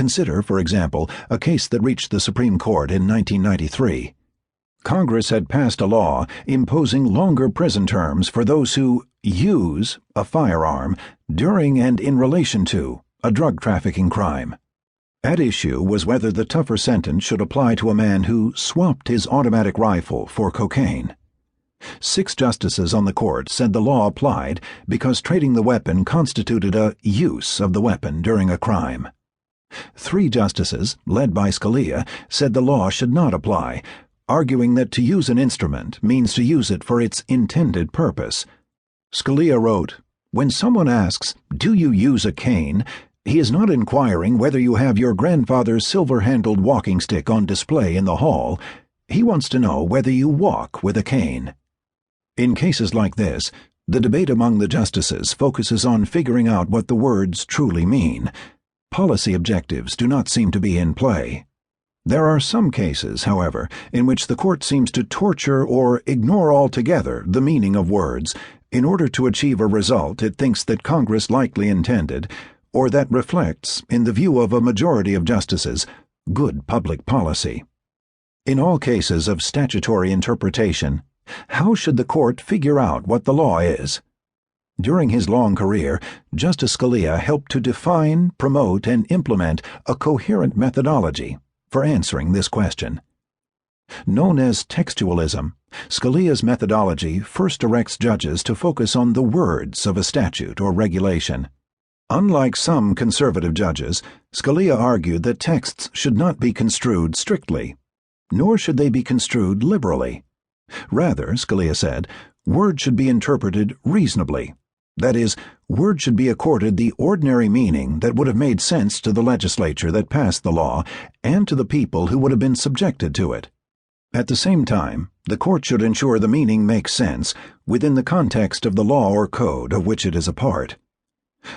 Consider, for example, a case that reached the Supreme Court in 1993. Congress had passed a law imposing longer prison terms for those who use a firearm during and in relation to a drug trafficking crime. At issue was whether the tougher sentence should apply to a man who swapped his automatic rifle for cocaine. 6 justices on the court said the law applied because trading the weapon constituted a use of the weapon during a crime. 3 justices, led by Scalia, said the law should not apply, arguing that to use an instrument means to use it for its intended purpose. Scalia wrote, "When someone asks, 'Do you use a cane?' he is not inquiring whether you have your grandfather's silver-handled walking stick on display in the hall. He wants to know whether you walk with a cane." In cases like this, the debate among the justices focuses on figuring out what the words truly mean. Policy objectives do not seem to be in play. There are some cases, however, in which the court seems to torture or ignore altogether the meaning of words in order to achieve a result it thinks that Congress likely intended, or that reflects, in the view of a majority of justices, good public policy. In all cases of statutory interpretation, how should the court figure out what the law is? During his long career, Justice Scalia helped to define, promote, and implement a coherent methodology for answering this question. Known as textualism, Scalia's methodology first directs judges to focus on the words of a statute or regulation. Unlike some conservative judges, Scalia argued that texts should not be construed strictly, nor should they be construed liberally. Rather, Scalia said, words should be interpreted reasonably. That is, words should be accorded the ordinary meaning that would have made sense to the legislature that passed the law and to the people who would have been subjected to it. At the same time, the court should ensure the meaning makes sense within the context of the law or code of which it is a part.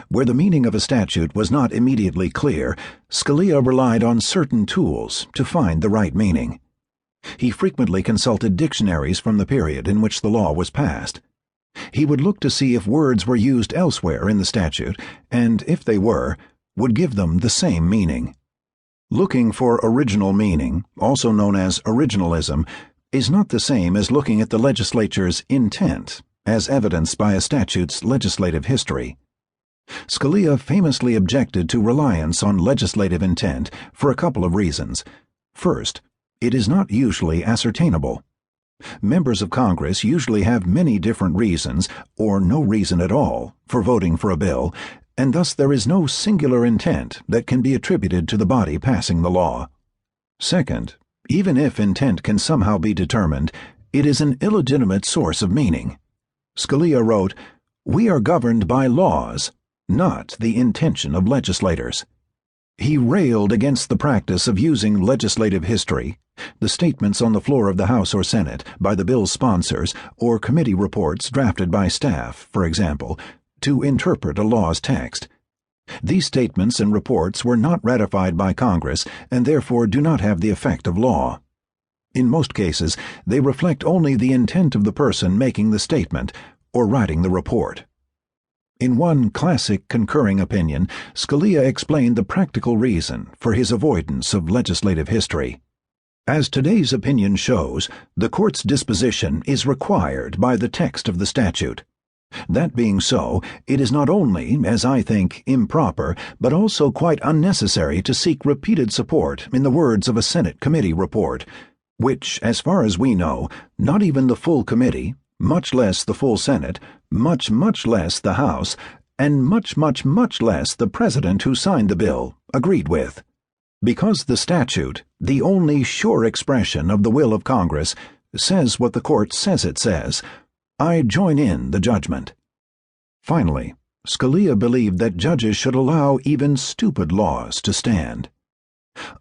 Where the meaning of a statute was not immediately clear, Scalia relied on certain tools to find the right meaning. He frequently consulted dictionaries from the period in which the law was passed. He would look to see if words were used elsewhere in the statute, and, if they were, would give them the same meaning. Looking for original meaning, also known as originalism, is not the same as looking at the legislature's intent, as evidenced by a statute's legislative history. Scalia famously objected to reliance on legislative intent for a couple of reasons. First, it is not usually ascertainable. Members of Congress usually have many different reasons, or no reason at all, for voting for a bill, and thus there is no singular intent that can be attributed to the body passing the law. Second, even if intent can somehow be determined, it is an illegitimate source of meaning. Scalia wrote, "We are governed by laws, not the intention of legislators." He railed against the practice of using legislative history, the statements on the floor of the House or Senate by the bill's sponsors, or committee reports drafted by staff, for example, to interpret a law's text. These statements and reports were not ratified by Congress and therefore do not have the effect of law. In most cases, they reflect only the intent of the person making the statement or writing the report. In one classic concurring opinion, Scalia explained the practical reason for his avoidance of legislative history. As today's opinion shows, the court's disposition is required by the text of the statute. That being so, it is not only, as I think, improper, but also quite unnecessary to seek repeated support in the words of a Senate committee report, which, as far as we know, not even the full committee, much less the full Senate, much less the House, and much less the President who signed the bill, agreed with. Because the statute, the only sure expression of the will of Congress, says what the court says it says, I join in the judgment. Finally, Scalia believed that judges should allow even stupid laws to stand.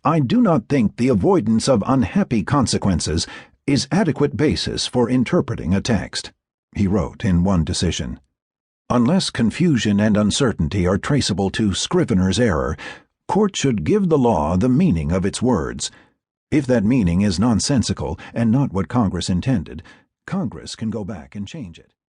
I do not think the avoidance of unhappy consequences is adequate basis for interpreting a text, he wrote in one decision. Unless confusion and uncertainty are traceable to scrivener's error, court should give the law the meaning of its words. If that meaning is nonsensical and not what Congress intended, Congress can go back and change it.